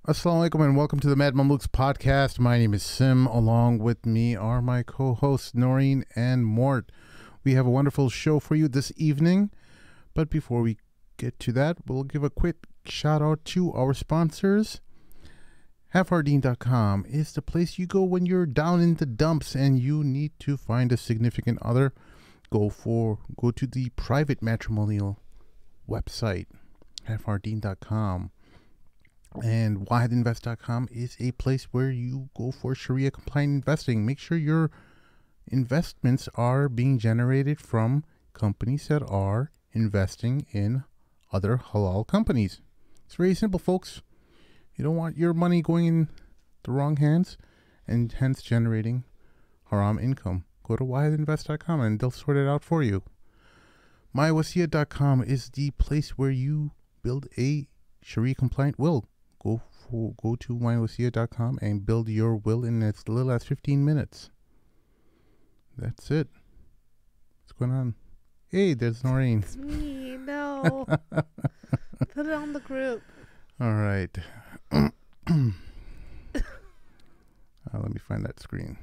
Assalamu alaikum and welcome to the Mad Mamluks podcast. My name is Sim. Along with me are my co-hosts Noreen and Mort. We have a wonderful show for you this evening. But before we get to that, we'll give a quick shout out to our sponsors. Halfardeen.com is the place you go when you're down in the dumps and you need to find a significant other. Go to the private matrimonial website, halfardeen.com. And wahidinvest.com is a place where you go for Sharia compliant investing. Make sure your investments are being generated from companies that are investing in other halal companies. It's very simple, folks. You don't want your money going in the wrong hands and hence generating haram income. Go to wahidinvest.com and they'll sort it out for you. Mywasiya.com is the place where you build a Sharia compliant will. Go to mywasiya.com and build your will in as little as 15 minutes. That's it. What's going on? Hey, there's Noreen. It's me. No. Put it on the group. All right. Let me find that screen.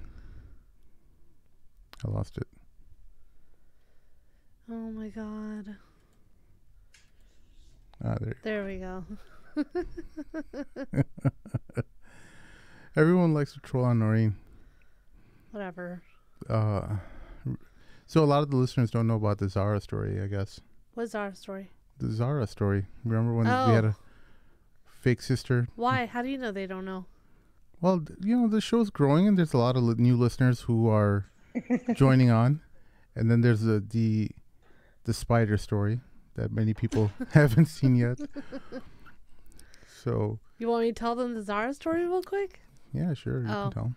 I lost it. Oh my God. There we go. Everyone likes to troll on Noreen. Whatever. So a lot of the listeners don't know about the Zara story, I guess. What's our story? The Zara story. Remember when we had a fake sister? Why? How do you know they don't know? Well, the show's growing and there's a lot of new listeners who are joining on. And then there's the spider story that many people haven't seen yet. So you want me to tell them the Zara story real quick? Yeah, sure. You can tell them.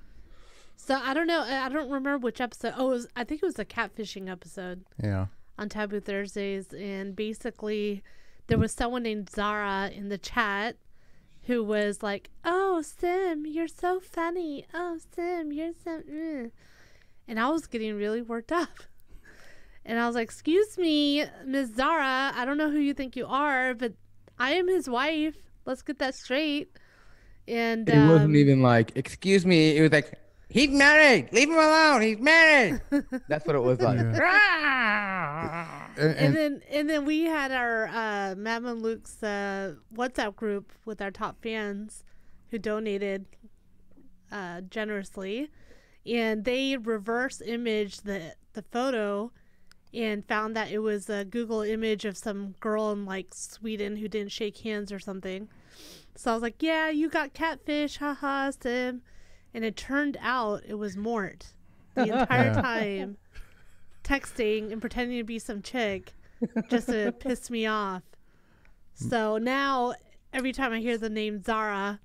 So I don't know. I don't remember which episode. I think it was a catfishing episode. Yeah. On Taboo Thursdays, and basically there was someone named Zara in the chat who was like, "Oh, Sim, you're so funny. Oh, Sim, you're so," and I was getting really worked up. And I was like, "Excuse me, Miss Zara, I don't know who you think you are, but I am his wife. Let's get that straight." And it wasn't even like, "Excuse me." It was like, "He's married. Leave him alone. He's married." That's what it was like. Yeah. and then we had our Matt and Luke's WhatsApp group with our top fans who donated generously, and they reverse imaged the photo and found that it was a Google image of some girl in like Sweden who didn't shake hands or something. So I was like, "Yeah, you got catfish, haha, Sim." And it turned out it was Mort the entire time texting and pretending to be some chick just to piss me off. So now every time I hear the name Zara,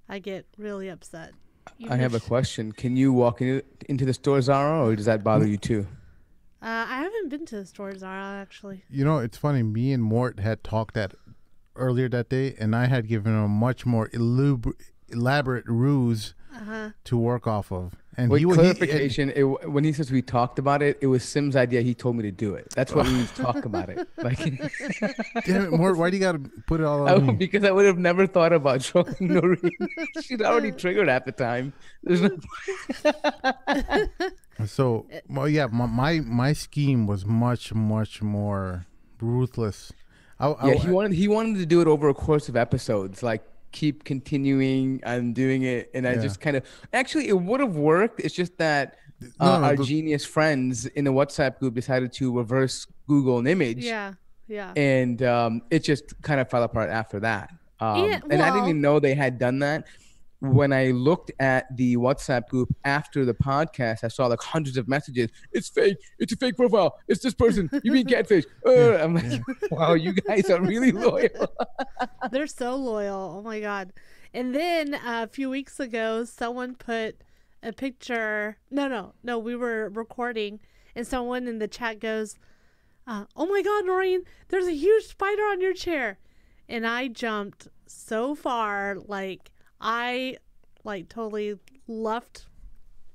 I get really upset. I have a question. Can you walk into the store, Zara, or does that bother you too? I haven't been to the store, Zara, actually. It's funny. Me and Mort had talked earlier that day, and I had given him a much more elaborate ruse to work off of. And clarification, when he says we talked about it, it was Sim's idea. He told me to do it. That's what we need to talk about it. Like, damn it, Mort, why do you got to put it all on me? Because I would have never thought about trolling Noreen. She'd already triggered at the time. There's no. So, well, yeah, my scheme was much more ruthless. He wanted to do it over a course of episodes, like keep continuing and doing it, and I just kind of actually it would have worked. It's just that our genius friends in the WhatsApp group decided to reverse Google an image. Yeah. And it just kind of fell apart after that. And I didn't even know they had done that. When I looked at the WhatsApp group after the podcast, I saw like hundreds of messages. "It's fake. It's a fake profile. It's this person. You mean catfish." I'm like, wow, you guys are really loyal. They're so loyal. Oh my God. And then a few weeks ago, someone put a picture. No, we were recording and someone in the chat goes, "Oh my God, Noreen, there's a huge spider on your chair." And I jumped so far, I totally left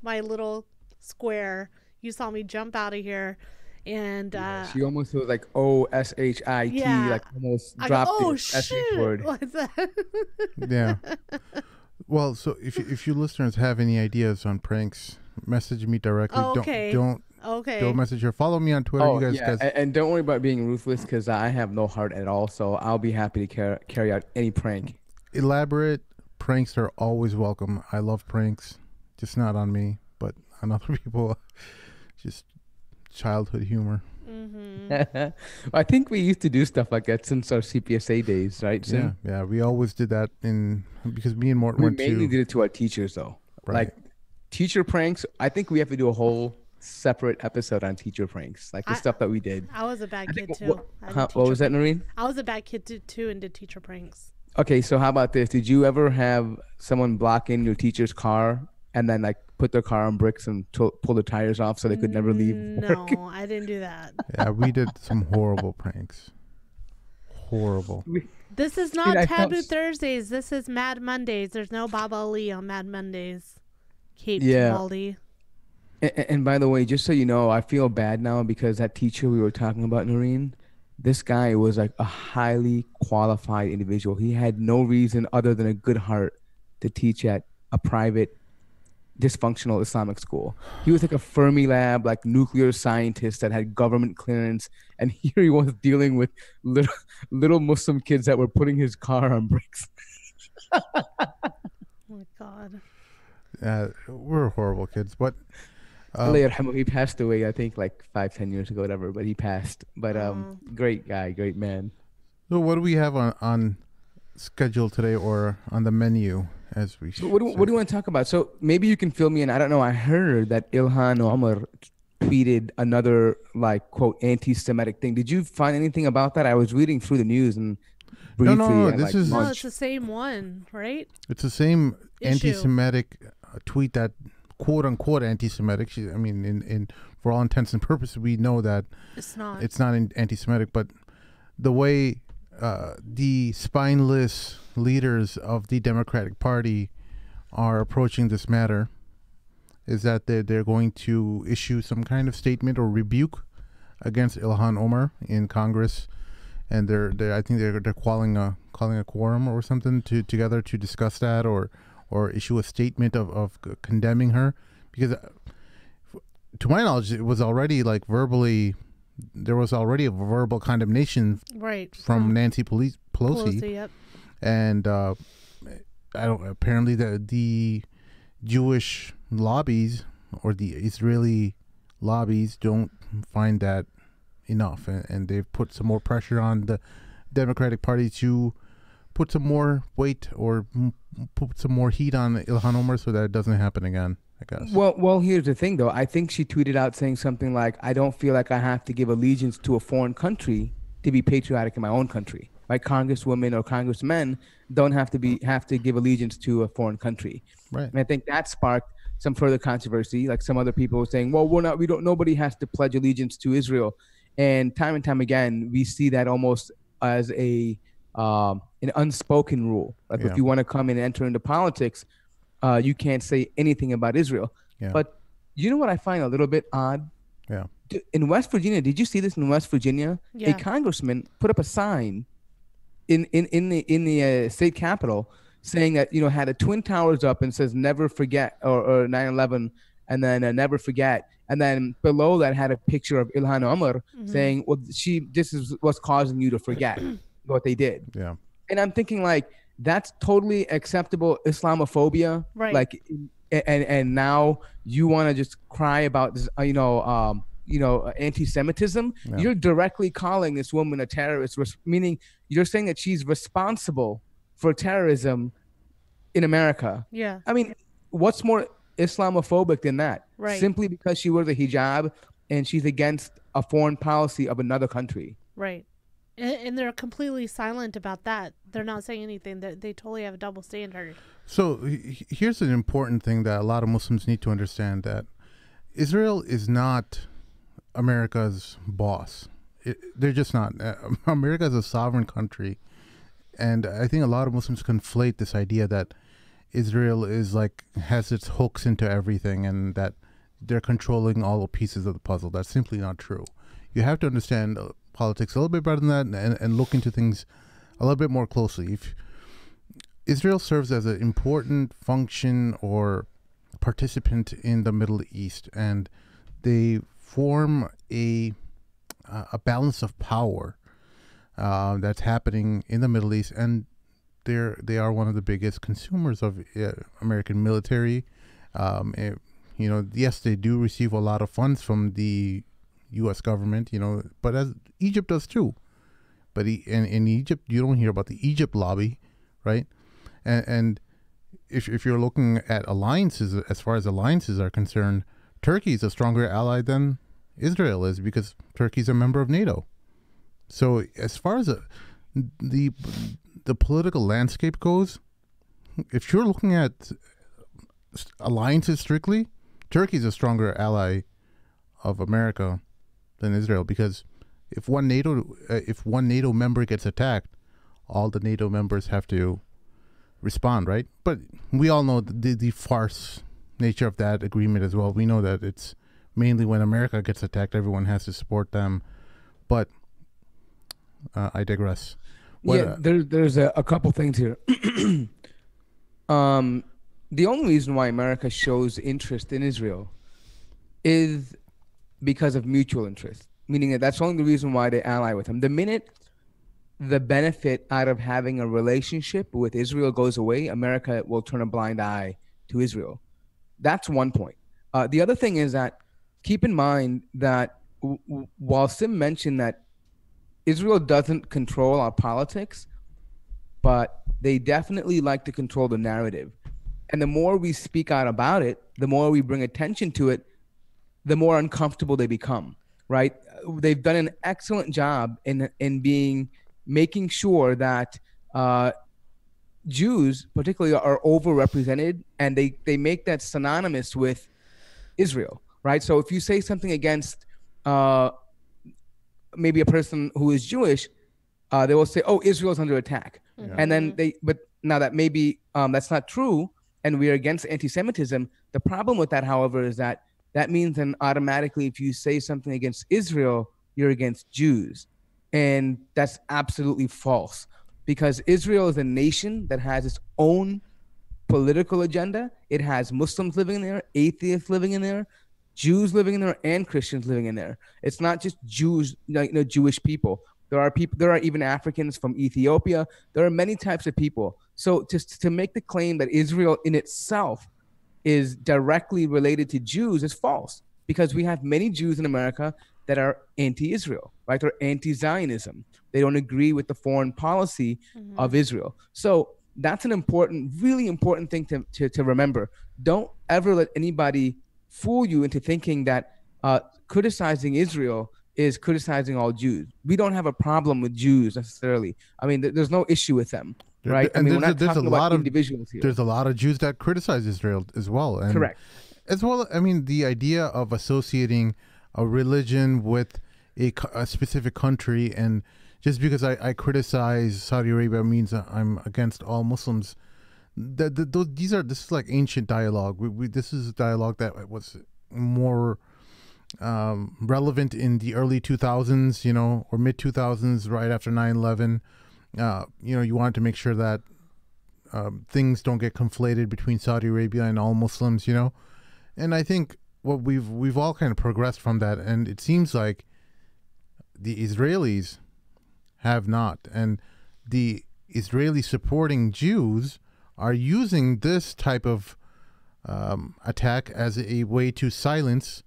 my little square. You saw me jump out of here And she almost was like OSHIT, yeah, like almost I go, dropped oh the SH word. shoot, what's that? Yeah. Well, so if you listeners have any ideas on pranks, message me directly. Oh, okay. Don't message her. Follow me on Twitter. Oh, You guys, yeah. And don't worry about being ruthless because I have no heart at all. So I'll be happy to carry out any prank. Elaborate pranks are always welcome. I love pranks, just not on me, but on other people. Just childhood humor. Mm-hmm. I think we used to do stuff like that since our CPSA days, right? Sim? Yeah, we always did that because me and Morton We went mainly to. did it to our teachers, though. Right. Like teacher pranks. I think we have to do a whole separate episode on teacher pranks, like the stuff that we did. I was a bad kid too. What was that, Noreen? I was a bad kid too and did teacher pranks. Okay, so how about this? Did you ever have someone block in your teacher's car and then like put their car on bricks and pull the tires off so they could never leave work? No, I didn't do that. Yeah, we did some horrible pranks. Horrible. This is not Taboo Thursdays. This is Mad Mondays. There's no Baba Ali on Mad Mondays. Kate Baldy. And by the way, just so you know, I feel bad now because that teacher we were talking about, Noreen, this guy was like a highly qualified individual. He had no reason other than a good heart to teach at a private dysfunctional Islamic school. He was like a Fermi lab, like nuclear scientist that had government clearance. And here he was dealing with little Muslim kids that were putting his car on bricks. Oh my God. We're horrible kids, but he passed away, I think, like 5-10 years ago, whatever. But he passed. But great guy, great man. So what do we have on schedule today, or on the menu, as we? So what do you want to talk about? So maybe you can fill me in. I don't know. I heard that Ilhan Omar tweeted another like quote anti-Semitic thing. Did you find anything about that? I was reading through the news and briefly. No. This is it's the same one, right? It's the same anti-Semitic tweet that quote unquote anti-Semitic. I mean, in for all intents and purposes, we know that it's not. It's not anti-Semitic, but the way the spineless leaders of the Democratic Party are approaching this matter is that they're going to issue some kind of statement or rebuke against Ilhan Omar in Congress, and I think they're calling a quorum or something together to discuss that or issue a statement of condemning her, because to my knowledge it was already like verbally. There was already a verbal condemnation from Nancy Pelosi. Yep. And apparently the Jewish lobbies or the Israeli lobbies don't find that enough, and they've put some more pressure on the Democratic Party to put some more weight or put some more heat on Ilhan Omar so that it doesn't happen again, I guess. Well, here's the thing, though. I think she tweeted out saying something like, I don't feel like I have to give allegiance to a foreign country to be patriotic in my own country. Like congresswomen or congressmen don't have to give allegiance to a foreign country. Right. And I think that sparked some further controversy. Like some other people were saying, well, nobody has to pledge allegiance to Israel. And time again, we see that almost as an unspoken rule. Like if you want to come and enter into politics, you can't say anything about Israel. Yeah. But you know what I find a little bit odd? Yeah. In West Virginia, did you see this in West Virginia? Yeah. A congressman put up a sign in the state capitol saying that, had the Twin Towers up and says never forget or 9/11 and then never forget. And then below that had a picture of Ilhan Omar saying, well, this is what's causing you to forget what they did. Yeah. And I'm thinking like, that's totally acceptable Islamophobia. Right. Like, and now you want to just cry about this, anti-Semitism. Yeah. You're directly calling this woman a terrorist, meaning you're saying that she's responsible for terrorism in America. Yeah. I mean, what's more Islamophobic than that? Right. Simply because she wears a hijab and she's against a foreign policy of another country. Right. And they're completely silent about that. They're not saying anything. They totally have a double standard. So here's an important thing that a lot of Muslims need to understand, that Israel is not America's boss. They're just not. America is a sovereign country. And I think a lot of Muslims conflate this idea that Israel has its hooks into everything and that they're controlling all the pieces of the puzzle. That's simply not true. you have to understand politics a little bit better than that, and look into things a little bit more closely. If Israel serves as an important function or participant in the Middle East, and they form a balance of power that's happening in the Middle East, and they are one of the biggest consumers of American military. Yes, they do receive a lot of funds from the U.S. government, but as Egypt does too. But in Egypt, you don't hear about the Egypt lobby, right? And if you're looking at alliances, as far as alliances are concerned, Turkey is a stronger ally than Israel is, because Turkey's a member of NATO. So as far as the political landscape goes, if you're looking at alliances strictly, Turkey's a stronger ally of America than Israel, because if one NATO member gets attacked, all the NATO members have to respond, right? But we all know the farce nature of that agreement as well. We know that it's mainly when America gets attacked, everyone has to support them. But I digress. There's a couple things here. The only reason why America shows interest in Israel is because of mutual interest, meaning that that's only the reason why they ally with them. The minute the benefit out of having a relationship with Israel goes away, America will turn a blind eye to Israel. That's one point. The other thing is that keep in mind that while Sim mentioned that Israel doesn't control our politics, but they definitely like to control the narrative. And the more we speak out about it, the more we bring attention to it, the more uncomfortable they become, right? They've done an excellent job in making sure that Jews particularly are overrepresented, and they make that synonymous with Israel, right? So if you say something against maybe a person who is Jewish, they will say, "Oh, Israel's under attack," and then but now that maybe that's not true, and we are against anti-Semitism. The problem with that, however, is that means then automatically, if you say something against Israel, you're against Jews, and that's absolutely false, because Israel is a nation that has its own political agenda. It has Muslims living in there, atheists living in there, Jews living in there, and Christians living in there. It's not just Jews, Jewish people. There are even Africans from Ethiopia. There are many types of people. So to make the claim that Israel in itself is directly related to Jews is false, because we have many Jews in America that are anti-Israel, right? They're anti-Zionism. They don't agree with the foreign policy of Israel. So that's an important, really important thing to remember. Don't ever let anybody fool you into thinking that criticizing Israel is criticizing all Jews. We don't have a problem with Jews necessarily. I mean, there's no issue with them, right? And we're not talking about individuals here. There's a lot of Jews that criticize Israel as well. And correct. As well, I mean, the idea of associating a religion with a specific country, and just because I criticize Saudi Arabia means I'm against all Muslims. This is like ancient dialogue. This is a dialogue that was more relevant in the early 2000s, or mid 2000s, right after 9/11. You wanted to make sure that things don't get conflated between Saudi Arabia and all Muslims, and I think what we've all kind of progressed from that, and it seems like the Israelis have not, and the Israeli supporting Jews are using this type of attack as a way to silence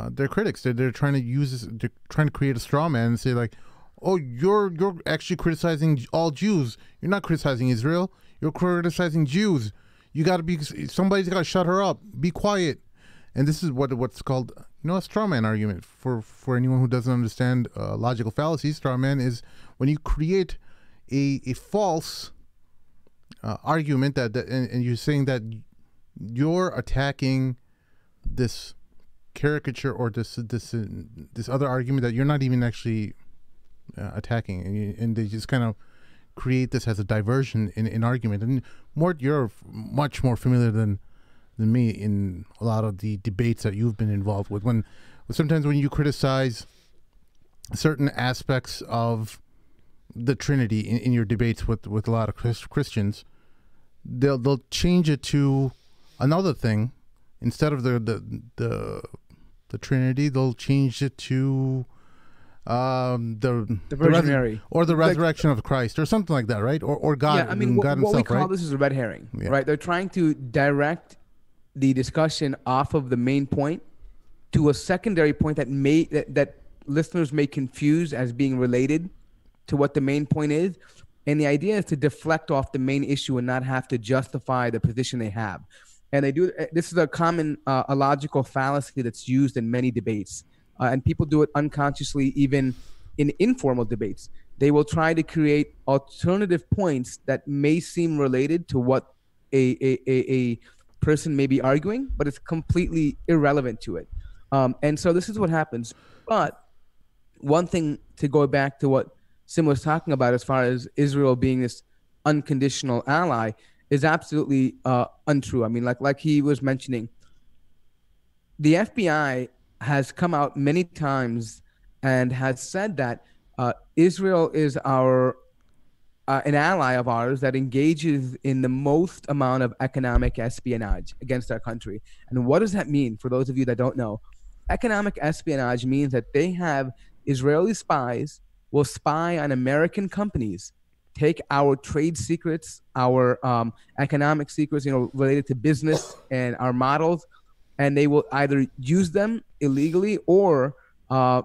their critics. They're trying to use this. They're trying to create a straw man and say like, "Oh, you're actually criticizing all Jews. You're not criticizing Israel. You're criticizing Jews. Somebody's got to shut her up. Be quiet." And this is what's called a straw man argument. For anyone who doesn't understand logical fallacies, straw man is when you create a false argument and you're saying that you're attacking this caricature or this other argument that you're not even actually attacking, and they just kind of create this as a diversion in argument. And Mort, you're much more familiar than me in a lot of the debates that you've been involved with. Sometimes when you criticize certain aspects of the Trinity in your debates with a lot of Christians, they'll change it to another thing instead of the Trinity. They'll change it to the Virgin Mary, or the resurrection of Christ, or something like that, right? Or God. Yeah, I mean, God himself, what we call right? this is a red herring, Yeah. right? They're trying to direct the discussion off of the main point to a secondary point that listeners may confuse as being related to what the main point is. And the idea is to deflect off the main issue and not have to justify the position they have. And they do. This is a common a logical fallacy that's used in many debates, and people do it unconsciously, even in informal debates. They will try to create alternative points that may seem related to what a person may be arguing, but it's completely irrelevant to it. And so this is what happens. But one thing, to go back to what Sim was talking about as far as Israel being this unconditional ally, is absolutely untrue. I mean, like he was mentioning, the FBI has come out many times and has said that Israel is an ally of ours that engages in the most amount of economic espionage against our country. And what does that mean? For those of you that don't know, economic espionage means that they have Israeli spies will spy on American companies, take our trade secrets, our economic secrets, related to business and our models, and they will either use them illegally or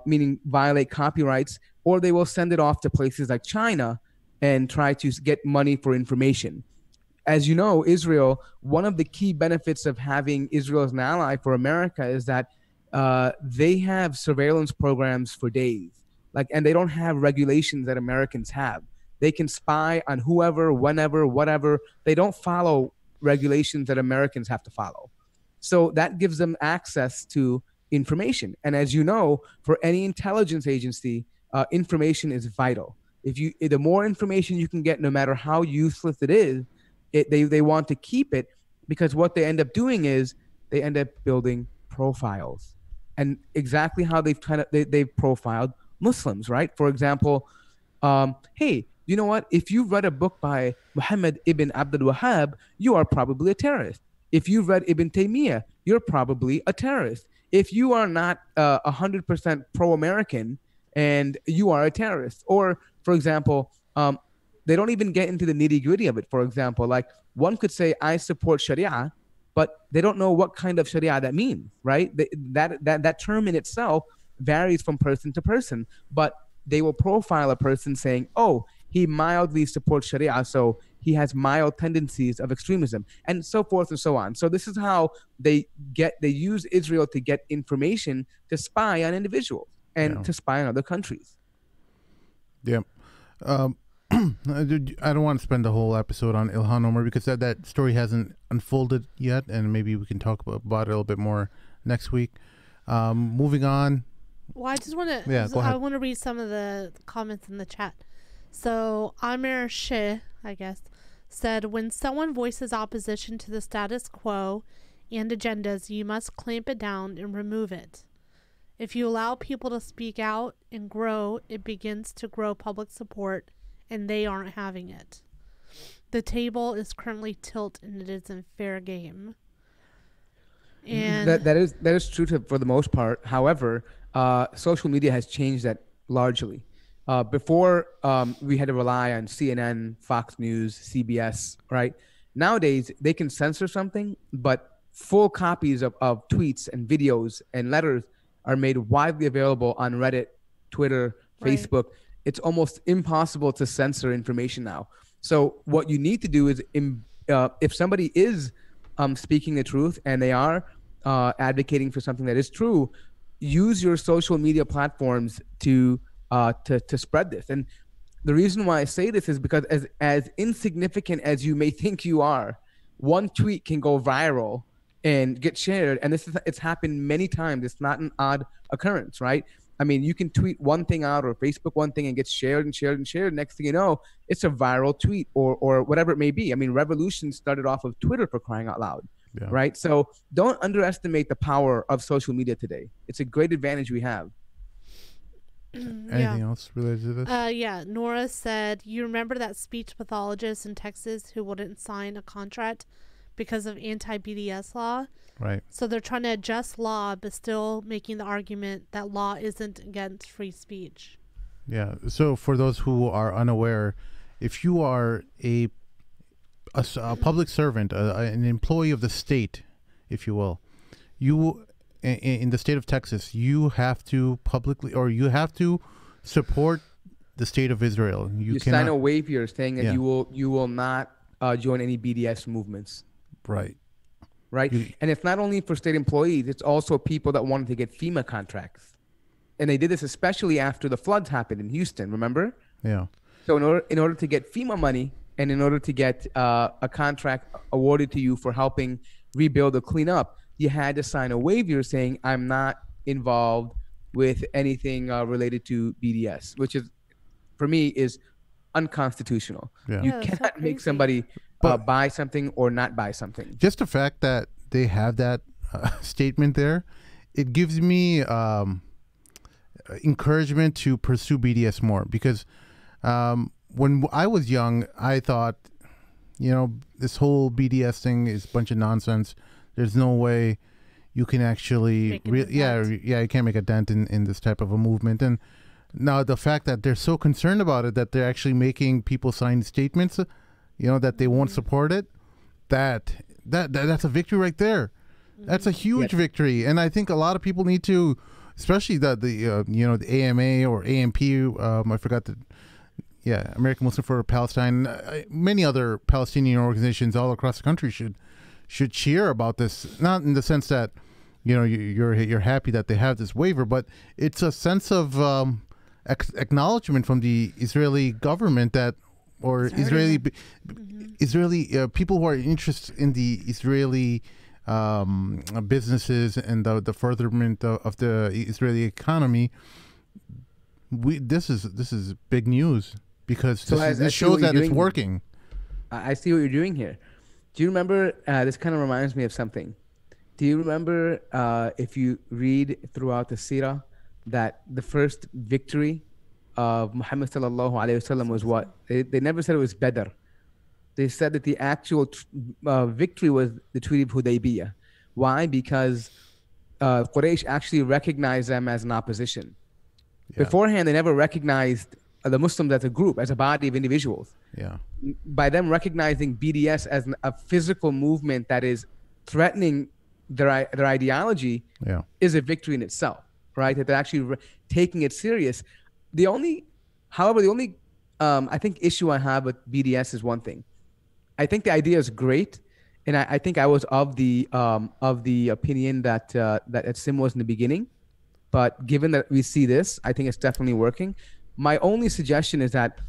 meaning violate copyrights, or they will send it off to places like China and try to get money for information. As you know, Israel, one of the key benefits of having Israel as an ally for America is that they have surveillance programs for days. And they don't have regulations that Americans have. They can spy on whoever, whenever, whatever. They don't follow regulations that Americans have to follow. So that gives them access to information. And as you know, for any intelligence agency, information is vital. The more information you can get, no matter how useless it is, they want to keep it, because what they end up doing is they end up building profiles. And exactly how they've profiled Muslims, right? For example, hey, you know what? If you've read a book by Muhammad ibn Abdul Wahhab, you are probably a terrorist. If you've read Ibn Taymiyyah, you're probably a terrorist. If you are not 100% pro-American, and you are a terrorist. Or, for example, they don't even get into the nitty-gritty of it. For example, like one could say, I support Sharia, but they don't know what kind of Sharia that means, right? That term in itself varies from person to person, but they will profile a person saying, oh, he mildly supports Sharia, so he has mild tendencies of extremism, and so forth and so on. So this is how they use Israel to get information to spy on individuals and to spy on other countries. Yeah. I don't want to spend the whole episode on Ilhan Omar, because that story hasn't unfolded yet, and maybe we can talk about it a little bit more next week. Moving on. Well, I just want to. Yeah, go ahead. I want to read some of the comments in the chat. So Amir Sheh, I guess, said, when someone voices opposition to the status quo and agendas, you must clamp it down and remove it. If you allow people to speak out and grow, it begins to grow public support, and they aren't having it. The table is currently tilt, and it isn't fair game. And that is true for the most part. However, social media has changed that largely. Before, we had to rely on CNN, Fox News, CBS, right? Nowadays, they can censor something, but full copies of tweets and videos and letters are made widely available on Reddit, Twitter, Facebook. It's almost impossible to censor information now. So what you need to do is, if somebody is speaking the truth and they are advocating for something that is true, use your social media platforms to spread this. And the reason why I say this is because as insignificant as you may think you are, one tweet can go viral and get shared. And it's happened many times. It's not an odd occurrence, right? I mean, you can tweet one thing out or Facebook one thing and get shared and shared and shared. Next thing you know, it's a viral tweet or whatever it may be. I mean, revolution started off of Twitter, for crying out loud, right? So don't underestimate the power of social media today. It's a great advantage we have. Anything else related to this? Yeah. Nora said, you remember that speech pathologist in Texas who wouldn't sign a contract because of anti-BDS law? Right. So they're trying to adjust law, but still making the argument that law isn't against free speech. Yeah. So for those who are unaware, if you are a public servant, an employee of the state, if you will, you in the state of Texas, you have to publicly, or you have to support the state of Israel. You sign a waiver saying that you will not join any BDS movements. Right. Right. And it's not only for state employees; it's also people that wanted to get FEMA contracts, and they did this especially after the floods happened in Houston. Remember? Yeah. So in order to get FEMA money, and in order to get a contract awarded to you for helping rebuild or clean up, you had to sign a waiver saying, I'm not involved with anything related to BDS, which is, for me, is unconstitutional. Yeah. You cannot make somebody buy something or not buy something. Just the fact that they have that statement there, it gives me encouragement to pursue BDS more, because when I was young, I thought, this whole BDS thing is a bunch of nonsense. There's no way you can actually, you can't make a dent in this type of a movement. And now the fact that they're so concerned about it, that they're actually making people sign statements, that they won't support it, that's a victory right there. That's a huge victory. And I think a lot of people need to, especially the AMA or AMP, I forgot the, American Muslim for Palestine, many other Palestinian organizations all across the country should cheer about this. Not in the sense that you're happy that they have this waiver, but it's a sense of acknowledgement from the Israeli government that, or Israeli people who are interested in the Israeli businesses and the furtherment of the Israeli economy. This is big news, because this shows that it's working. I see what you're doing here. Do you remember, this kind of reminds me of something. Do you remember, if you read throughout the Sirah, that the first victory of Muhammad sallallahu alayhi wasallam was what? They never said it was Badr. They said that the actual victory was the Treaty of Hudaybiyah. Why? Because Quraysh actually recognized them as an opposition. Yeah. Beforehand, they never recognized the Muslims as a group, as a body of individuals. Yeah. By them recognizing BDS as a physical movement that is threatening their ideology, is a victory in itself, right? That they're actually taking it serious. The only I think issue I have with BDS is one thing. I think the idea is great, and I think I was of the opinion that Sim was in the beginning. But given that we see this, I think it's definitely working. My only suggestion is that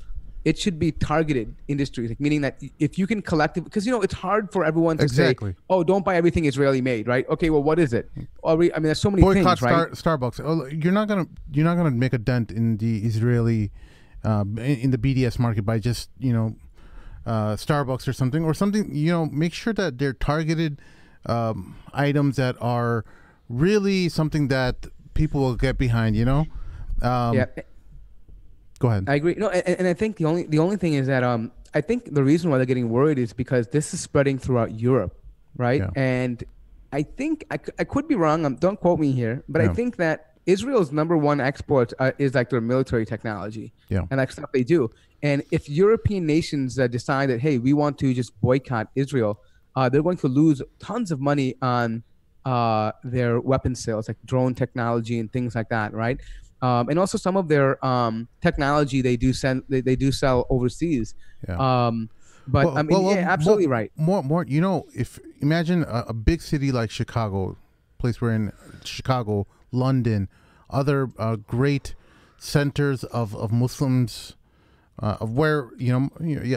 it should be targeted industries, like, meaning that if you can because it's hard for everyone to say, oh, don't buy everything Israeli made, right? Okay, well, what is it? There's so many things, right? Starbucks. Oh, you're not gonna make a dent in the Israeli in the BDS market by just Starbucks or something. Make sure that they're targeted items that are really something that people will get behind. Go ahead. I agree. No, and I think the only thing is that I think the reason why they're getting worried is because this is spreading throughout Europe, right? Yeah. And I think I could be wrong. Don't quote me here, but I think that Israel's #1 export is like their military technology, and like stuff they do. And if European nations decide that, hey, we want to just boycott Israel, they're going to lose tons of money on their weapon sales, like drone technology and things like that, right? And also some of their technology they do sell overseas. Yeah. Absolutely right. More. If imagine a big city like Chicago, place we're in, Chicago, London, other great centers of Muslims, of where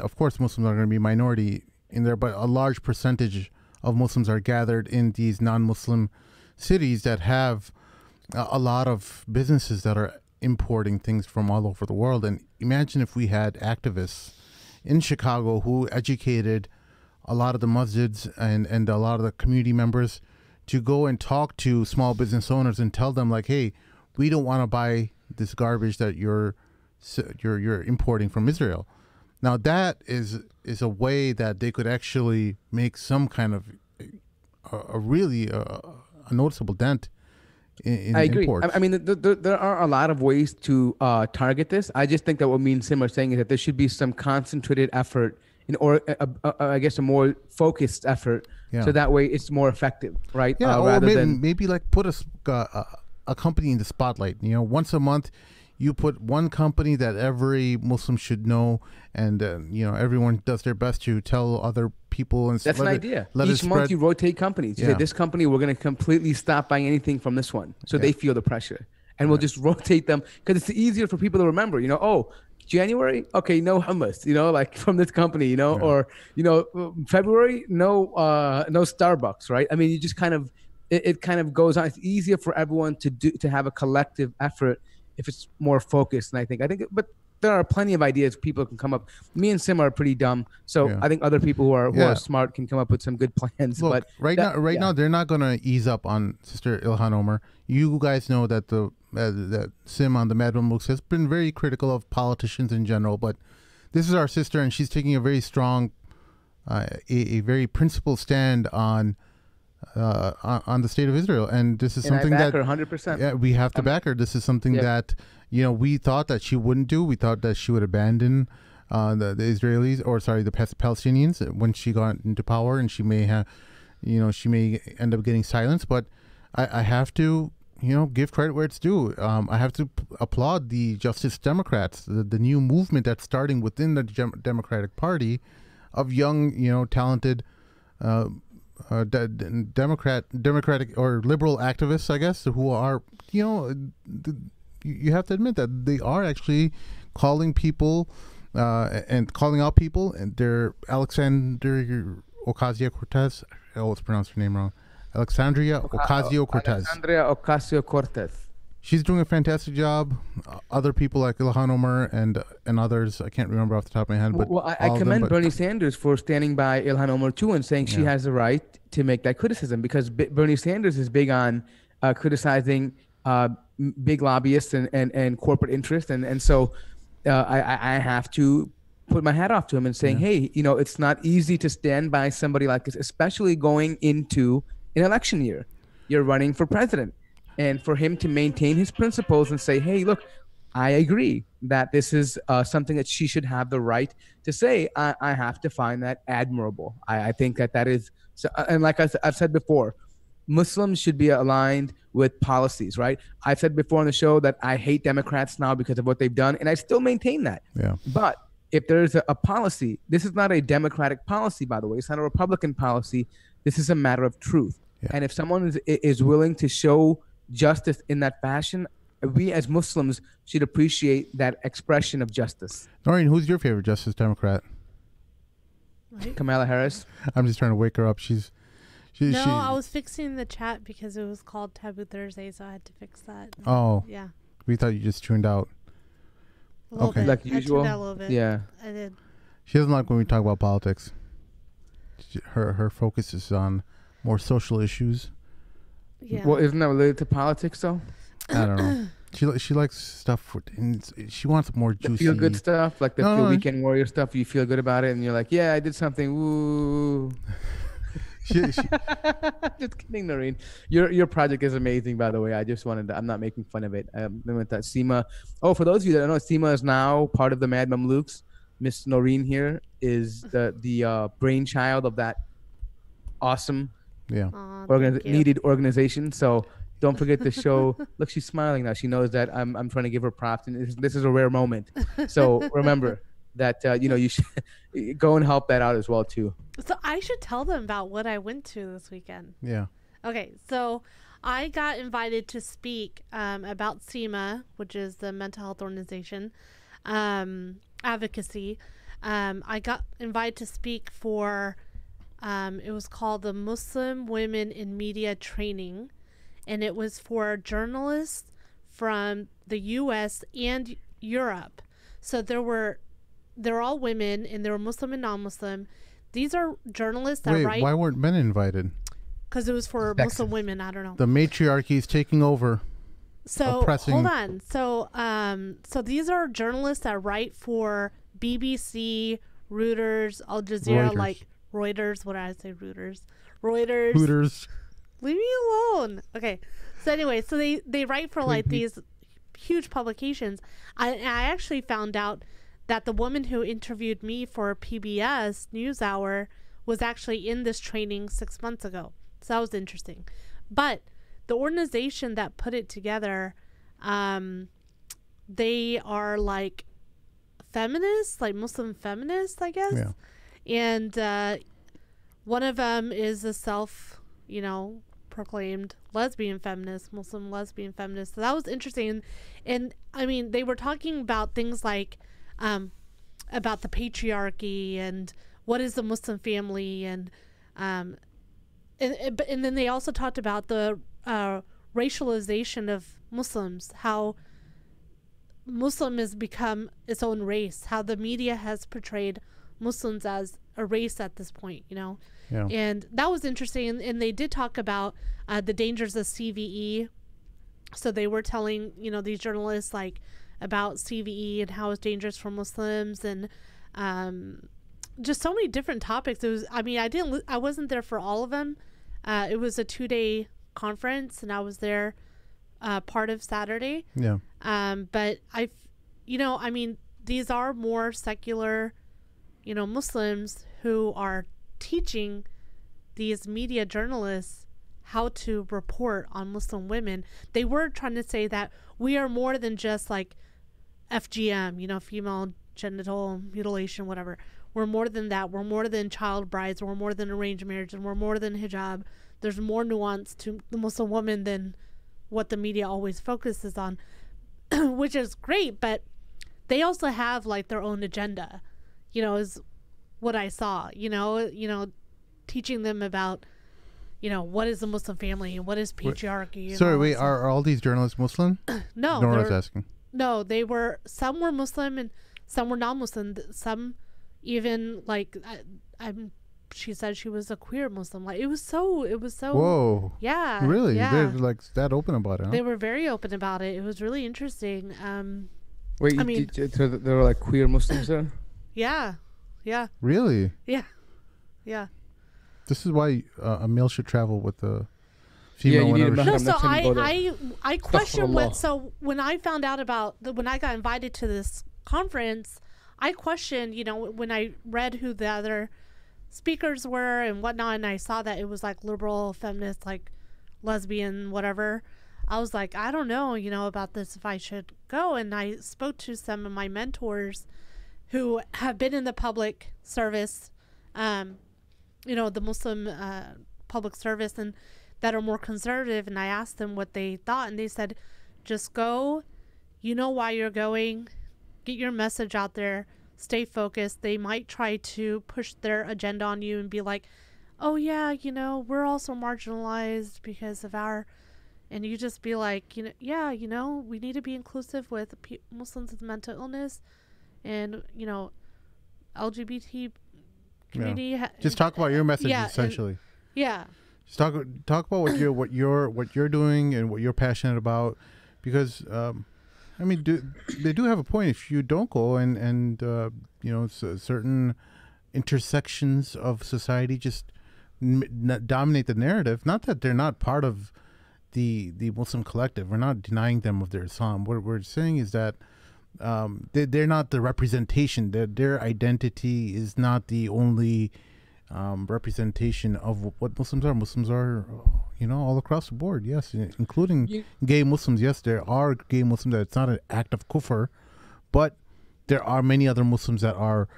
of course Muslims are going to be minority in there, but a large percentage of Muslims are gathered in these non-Muslim cities that have a lot of businesses that are importing things from all over the world. And imagine if we had activists in Chicago who educated a lot of the masjids and a lot of the community members to go and talk to small business owners and tell them, like, hey, we don't want to buy this garbage that you're importing from Israel. Now that is a way that they could actually make some kind of a really noticeable dent in I agree. imports. I mean, there are a lot of ways to target this. I just think that what me and Sim are saying is that there should be some concentrated effort, or I guess a more focused effort, so that way it's more effective, right? Yeah, or rather maybe like put a company in the spotlight. You know, once a month, you put one company that every Muslim should know, and you know, everyone does their best to tell other people. And that's an idea. Each month you rotate companies. You say, this company, we're going to completely stop buying anything from this one, so they feel the pressure, and we'll just rotate them because it's easier for people to remember. You know, oh, January, okay, no hummus. You know, like from this company. You know, or you know, February, no Starbucks, right? I mean, you just kind of it kind of goes on. It's easier for everyone to have a collective effort if it's more focused. And I think, but there are plenty of ideas people can come up. Me and Sim are pretty dumb, so I think other people who are smart can come up with some good plans. Look, but right now, they're not going to ease up on Sister Ilhan Omar. You guys know that that Sim on the Mad Books has been very critical of politicians in general, but this is our sister, and she's taking a very strong, a very principled stand on the state of Israel, and this is something that 100%. Yeah, we have to back her. This is something that, you know, we thought that she wouldn't do. We thought that she would abandon the Israelis, or sorry, the Palestinians when she got into power, and she may have, you know, she may end up getting silenced. But I have to, you know, give credit where it's due. I have to applaud the Justice Democrats, the new movement that's starting within the Democratic Party, of young, you know, talented democratic or liberal activists, I guess, who are, you know, you have to admit that they are actually calling people and calling out people, and they're Alexandria Ocasio-Cortez. I always pronounce her name wrong. Alexandria Ocasio-Cortez. She's doing a fantastic job. Other people like Ilhan Omar and others, I can't remember off the top of my head. But I commend Bernie Sanders for standing by Ilhan Omar too, and saying she has the right to make that criticism, because Bernie Sanders is big on criticizing big lobbyists and corporate interests, and so I have to put my hat off to him and saying, hey, you know, it's not easy to stand by somebody like this, especially going into an election year. You're running for president. And for him to maintain his principles and say, hey, look, I agree that this is something that she should have the right to say, I have to find that admirable. I think that is, and like I've said before, Muslims should be aligned with policies, right? I've said before on the show that I hate Democrats now because of what they've done, and I still maintain that. Yeah. But if there's a policy, this is not a Democratic policy, by the way. It's not a Republican policy. This is a matter of truth. Yeah. And if someone is willing to show justice in that fashion, we as Muslims should appreciate that expression of justice. Noreen, who's your favorite Justice Democrat? Right. Kamala Harris. I'm just trying to wake her up. I was fixing the chat because it was called Taboo Thursday, so I had to fix that. Oh. Yeah. We thought you just tuned out. A little bit. Like usual. I tuned out a little bit. Yeah. I did. She doesn't like when we talk about politics. Her focus is on more social issues. Yeah. Well, isn't that related to politics though? I don't know. She likes stuff she wants more juicy. The feel good stuff, like the weekend warrior stuff. You feel good about it, and you're like, yeah, I did something. Woo. Just kidding, Noreen. Your project is amazing, by the way. I just wanted to, I'm not making fun of it. Seema. Oh, for those of you that don't know, Seema is now part of the Mad Mamluks. Miss Noreen here is the brainchild of that awesome needed organization. So don't forget to show. Look, she's smiling now. She knows that I'm trying to give her props, and this is a rare moment. So remember that you should go and help that out as well too. So I should tell them about what I went to this weekend. Yeah. Okay, so I got invited to speak about SEMA, which is the mental health organization advocacy. I got invited to speak for. It was called the Muslim Women in Media Training, and it was for journalists from the U.S. and Europe. So they're all women, and they were Muslim and non-Muslim. These are journalists that write. Why weren't men invited? Because it was for Muslim women. I don't know. The matriarchy is taking over. So oppressing. hold on. So these are journalists that write for BBC, Reuters, Al Jazeera, Reuters. like Reuters. What did I say? Reuters. Hooters. Leave me alone. Okay. So anyway, so they write for like these huge publications. I actually found out that the woman who interviewed me for PBS NewsHour was actually in this training 6 months ago. So that was interesting. But the organization that put it together, they are like feminists, like Muslim feminists, I guess. Yeah. And one of them is a proclaimed lesbian feminist, Muslim lesbian feminist. So that was interesting. And I mean, they were talking about things like about the patriarchy and what is the Muslim family, and then they also talked about the racialization of Muslims, how Muslim has become its own race, how the media has portrayed Muslims as a race at this point, Yeah. And that was interesting. And they did talk about the dangers of CVE. So they were telling, these journalists like about CVE and how it's dangerous for Muslims, and just so many different topics. It was, I wasn't there for all of them. It was a 2-day conference, and I was there part of Saturday. Yeah. But these are more secular, Muslims who are teaching these media journalists how to report on Muslim women. They were trying to say that we are more than just like FGM, female genital mutilation, whatever. We're more than that. We're more than child brides. We're more than arranged marriage, and we're more than hijab. There's more nuance to the Muslim woman than what the media always focuses on, which is great. But they also have like their own agenda, is what I saw, teaching them about, what is the Muslim family and what is patriarchy. Sorry, wait, are all these journalists Muslim? No. No, I was asking. No, some were Muslim and some were non-Muslim. Some even like, she said she was a queer Muslim. Like it was so. Whoa. Yeah. Really? Yeah. They're like that open about it, huh? They were very open about it. It was really interesting. Wait, so there were like queer Muslims there? Yeah. Yeah. Really? Yeah. Yeah. This is why a male should travel with a female. Yeah, you need whenever a No, so Muslim I question what. So when I found out when I got invited to this conference, I questioned, when I read who the other speakers were and whatnot, and I saw that it was like liberal, feminist, like lesbian, whatever. I was like, I don't know, about this, if I should go. And I spoke to some of my mentors who have been in the public service, the Muslim public service, and that are more conservative. And I asked them what they thought, and they said, just go, why you're going, get your message out there, stay focused. They might try to push their agenda on you and be like, oh yeah, we're also marginalized because of our, and you just be like, yeah, we need to be inclusive with Muslims with mental illness, and LGBT community. Yeah. Just talk about your message, essentially. Yeah. Just talk about what you're doing and what you're passionate about, because they do have a point. If you don't go and certain intersections of society just dominate the narrative. Not that they're not part of the Muslim collective. We're not denying them of their Islam. What we're saying is that they're not the representation. Their identity is not the only representation of what Muslims are. Muslims are, all across the board. Yes, including gay Muslims. Yes, there are gay Muslims that it's not an act of kufr, but there are many other Muslims that are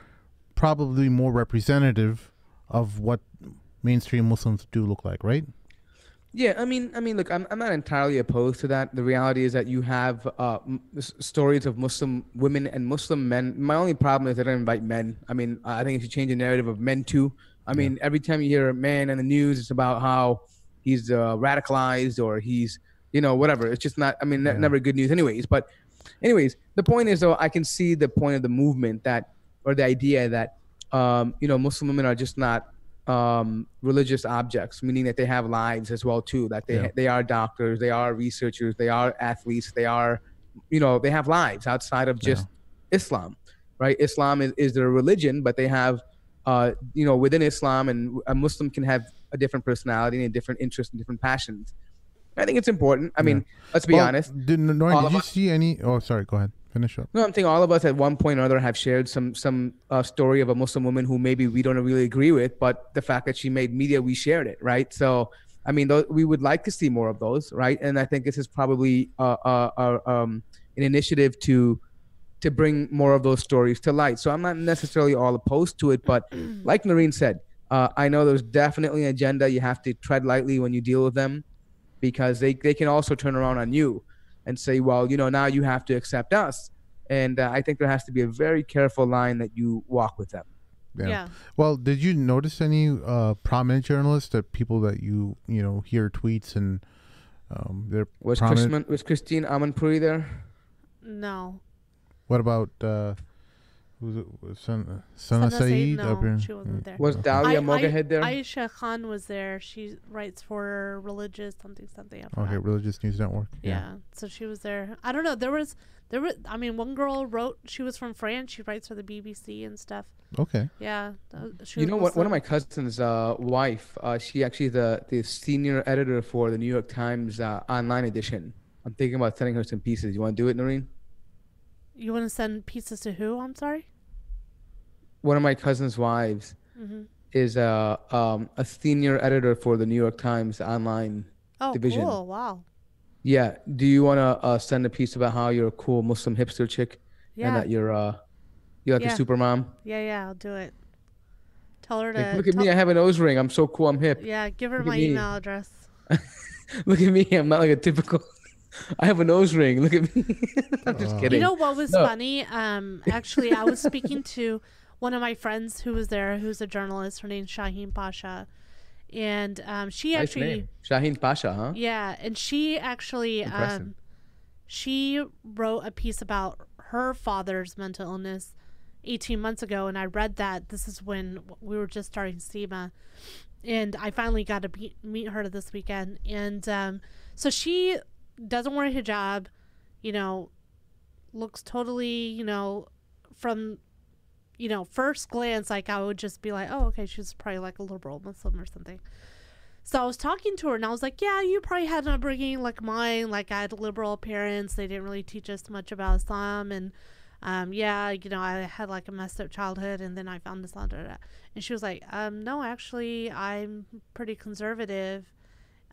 probably more representative of what mainstream Muslims do look like, right? Yeah, I mean, look, I'm not entirely opposed to that. The reality is that you have stories of Muslim women and Muslim men. My only problem is they don't invite men. I mean, I think if you change the narrative of men too. I mean, every time you hear a man in the news, it's about how he's radicalized or he's, whatever. It's just not, never good news anyways. But anyways, the point is, though, I can see the point of the movement or the idea that, Muslim women are just not religious objects, meaning that they have lives as well too. That they are doctors, they are researchers, they are athletes, they are, they have lives outside of just Islam, right? Islam is their religion, but they have, within Islam, and a Muslim can have a different personality and a different interest and different passions. I think it's important. I mean, let's be honest. Did you see any? Oh, sorry. Go ahead. Finish up. No, I'm thinking all of us at one point or another have shared some story of a Muslim woman who maybe we don't really agree with, but the fact that she made media, we shared it, right? So, I mean, we would like to see more of those, right? And I think this is probably an initiative to bring more of those stories to light. So I'm not necessarily all opposed to it, but like Noreen said, I know there's definitely an agenda. You have to tread lightly when you deal with them, because they can also turn around on you and say, well, now you have to accept us. And I think there has to be a very careful line that you walk with them. Yeah. Well, did you notice any prominent journalists, that people that you hear tweets and they're was Christine Amanpouri there? No. What about who's it? Sana Saeed? No, she wasn't there. Was Dalia Mogahed there? Aisha Khan was there. She writes for Religious something. Okay, Religious News Network. Yeah, so she was there. I don't know. There was. I mean, one girl wrote. She was from France. She writes for the BBC and stuff. Okay. Yeah. One of my cousin's wife. She actually the senior editor for the New York Times online edition. I'm thinking about sending her some pieces. You want to do it, Noreen? You want to send pieces to who? I'm sorry. One of my cousin's wives is a senior editor for the New York Times online division. Oh, cool! Wow. Yeah. Do you want to send a piece about how you're a cool Muslim hipster chick and that you're like a super mom? Yeah, I'll do it. Tell her to. Look at me! I have a nose ring. I'm so cool. I'm hip. Yeah, give her my email address. Look at me! I'm not like a typical. I have a nose ring. Look at me. I'm just kidding. You know what was funny? Actually, I was speaking to one of my friends who was there, who's a journalist. Her name's Shaheen Pasha. And she nice actually... name. Shaheen Pasha, huh? Yeah. And she actually... she wrote a piece about her father's mental illness 18 months ago. And I read that. This is when we were just starting SEMA. And I finally got to meet her this weekend. And so she... doesn't wear a hijab, looks totally, from, first glance, like I would just be like, oh, okay, she's probably like a liberal Muslim or something. So I was talking to her and I was like, yeah, you probably had an upbringing like mine. Like I had liberal parents. They didn't really teach us much about Islam. And I had like a messed up childhood and then I found Islam. And she was like, no, actually, I'm pretty conservative.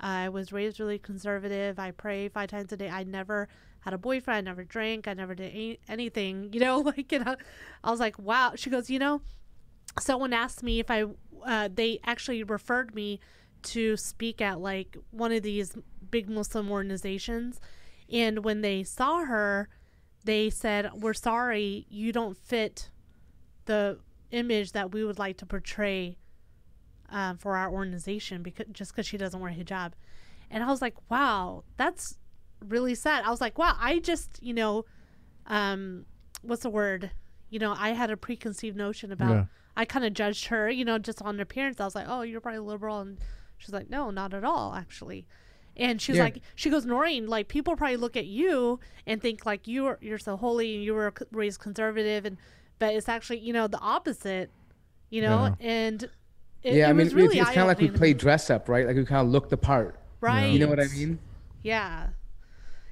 I was raised really conservative. I pray 5 times a day. I never had a boyfriend. I never drank. I never did anything, I was like, wow. She goes, someone asked me if they actually referred me to speak at like one of these big Muslim organizations. And when they saw her, they said, we're sorry, you don't fit the image that we would like to portray for our organization because she doesn't wear hijab. And I was like, wow, that's really sad. I was like, wow, I just, what's the word? I had a preconceived notion about, I kind of judged her, just on her appearance. I was like, oh, you're probably liberal. And she's like, no, not at all, actually. And she's like, she goes, Noreen, like people probably look at you and think like you're so holy and you were raised conservative. But it's actually, the opposite, and it's kind of like we play dress up, right? Like we kind of look the part. Right. You know what I mean? Yeah.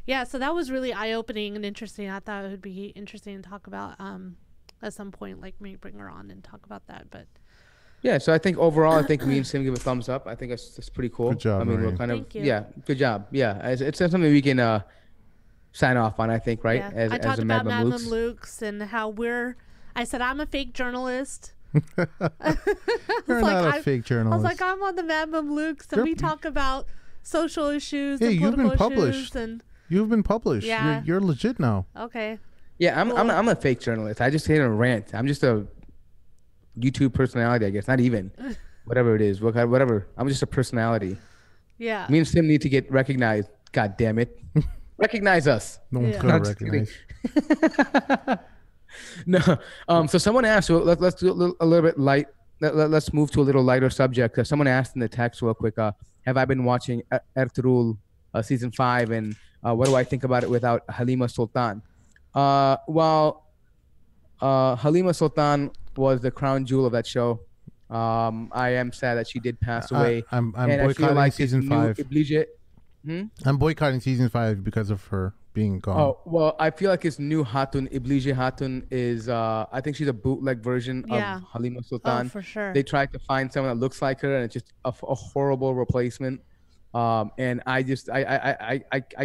Yeah, so that was really eye-opening and interesting. I thought it would be interesting to talk about at some point, like maybe bring her on and talk about that. But yeah, so I think overall, me and Sim give a thumbs up. I think it's pretty cool. Good job, we're kind of, good job. Yeah, it's something we can sign off on, I think, right? Yeah. I talked about Mad Mamluks and how I said I'm a fake journalist. You're not a fake journalist. I was like, I'm on the Mad Mamluks, and we talk about social issues and you've political been published. issues. You've been published. Yeah. You're legit now. Okay. Yeah, I'm a fake journalist. I just hit a rant. I'm just a YouTube personality, I guess. Not even. Whatever it is. Whatever. I'm just a personality. Yeah. Me and Sim need to get recognized. God damn it. Recognize us. No one's going to recognize. No. So someone asked, so let's do a little bit light let's move to a little lighter subject. Someone asked in the text real quick, have I been watching Ertugrul season 5, and what do I think about it without Halima Sultan? Well, Halima Sultan was the crown jewel of that show. I am sad that she did pass away. I'm boycotting season 5. Hmm? I'm boycotting season 5 because of her being gone. Oh, well, I feel like his new Hatun, Iblige Hatun, is, I think she's a bootleg version of Halima Sultan. Oh, for sure. They tried to find someone that looks like her, and it's just a horrible replacement. And I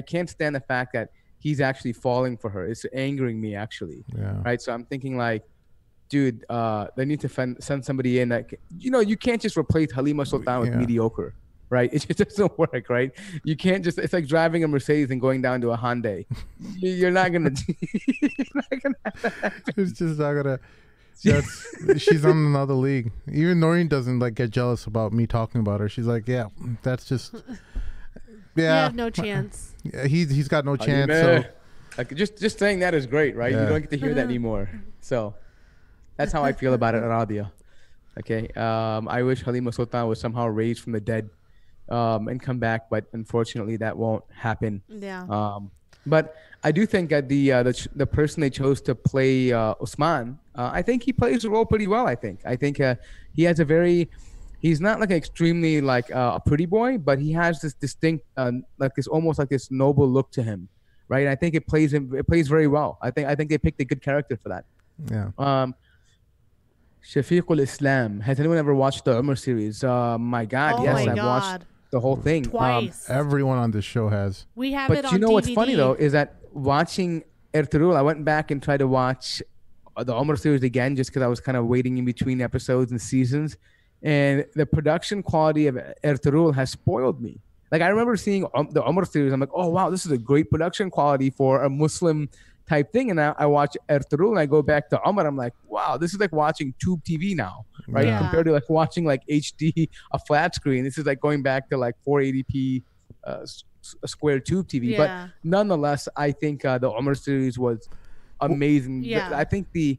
can't stand the fact that he's actually falling for her. It's angering me, actually. Yeah. Right? So I'm thinking like, dude, they need to send somebody in that, you can't just replace Halima Sultan with mediocre. Right? It just doesn't work, right? You can't just, it's like driving a Mercedes and going down to a Hyundai. You're not going to, it's just not going to, she's on another league. Even Noreen doesn't like get jealous about me talking about her. She's like, yeah, that's just, You have no chance. He's got no chance. So like, just saying that is great, right? You don't get to hear that anymore. So that's how I feel about it, Aradia. Okay. I wish Halima Sultan was somehow raised from the dead. And come back, but unfortunately that won't happen. Yeah. But I do think that the person they chose to play Usman, I think he plays the role pretty well. I think he has he's not like extremely like a pretty boy, but he has this distinct like this almost like this noble look to him, right? I think it plays very well. I think they picked a good character for that. Yeah. Shafiqul Islam. Has anyone ever watched the Umar series? My God, yes, I've watched the whole thing. Twice. Everyone on this show has. We have it on DVD. But you know what's funny though is that watching Ertugrul, I went back and tried to watch the Omar series again just because I was kind of waiting in between episodes and seasons, and the production quality of Ertugrul has spoiled me. Like I remember seeing the Omar series, I'm like, oh wow, this is a great production quality for a Muslim type thing, and I watch Ertugrul and I go back to Omar. I'm like, wow, this is like watching tube TV now, right? Yeah. Compared to like watching like HD, a flat screen. This is like going back to like 480p a square tube TV. Yeah. But nonetheless, I think the Omar series was amazing. Yeah. I think the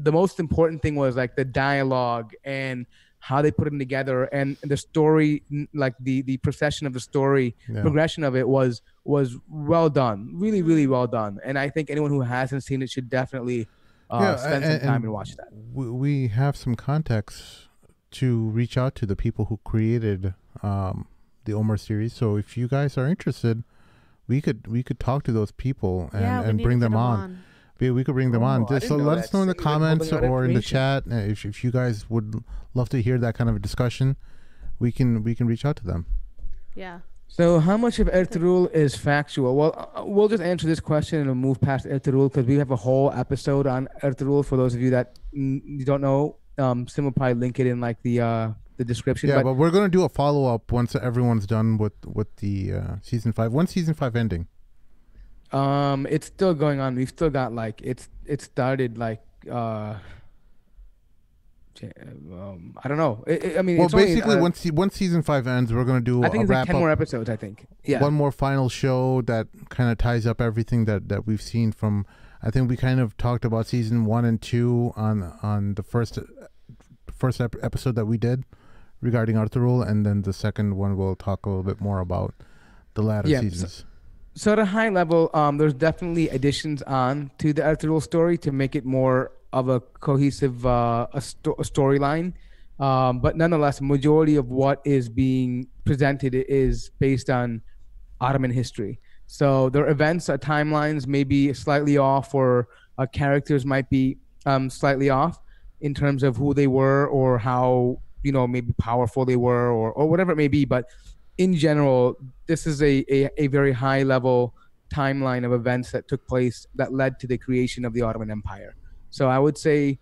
most important thing was like the dialogue and how they put them together, and the story, like the procession of the story, progression of it was well done, really, really well done. And I think anyone who hasn't seen it should definitely spend some time and watch that. We have some context to reach out to the people who created the Omar series. So if you guys are interested, we could talk to those people and bring them on. We could bring them on. So let us know in the comments or in the chat if you guys would love to hear that kind of a discussion. We can reach out to them. Yeah. So how much of Ertugrul is factual? Well, we'll just answer this question and we'll move past Ertugrul because we have a whole episode on Ertugrul. For those of you that you don't know, Sim will probably link it in like the description. Yeah, but we're gonna do a follow up once everyone's done with the season 5. When's season 5 ending? It's still going on. We've still got like it started like I don't know. I mean, well, it's basically, only, once season 5 ends, we're gonna do I think a it's wrap like 10 up, more episodes. I think. Yeah. One more final show that kind of ties up everything that we've seen from. I think we kind of talked about season 1 and 2 on the first episode that we did regarding Ertugrul, and then the second one we'll talk a little bit more about the latter seasons. So at a high level, there's definitely additions on to the Ertugrul story to make it more of a cohesive storyline. But nonetheless, majority of what is being presented is based on Ottoman history. So their events, timelines may be slightly off, or characters might be slightly off in terms of who they were or how, maybe powerful they were or whatever it may be. But in general, this is a very high level timeline of events that took place that led to the creation of the Ottoman Empire. So I would say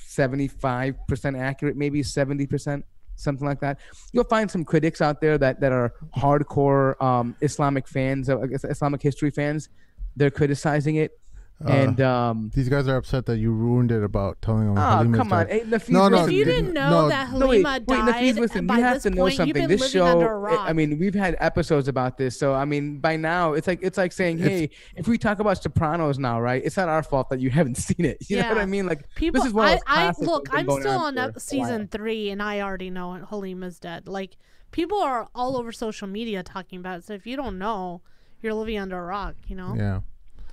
75% accurate, maybe 70%, something like that. You'll find some critics out there that are hardcore Islamic fans, Islamic history fans. They're criticizing it. And these guys are upset that you ruined it about telling them. Oh, come on. Hey, if you didn't know that Halima died, Nafis, listen, by you have this to know point, something. You've been This living under a show, rock. I mean, we've had episodes about this. So, I mean, by now, it's like saying, hey, if we talk about Sopranos now, right? It's not our fault that you haven't seen it. You know what I mean? Like, people, this is one of those classics look, I'm still on for season 3, and I already know Halima's dead. Like, people are all over social media talking about it. So if you don't know, you're living under a rock, you know? Yeah.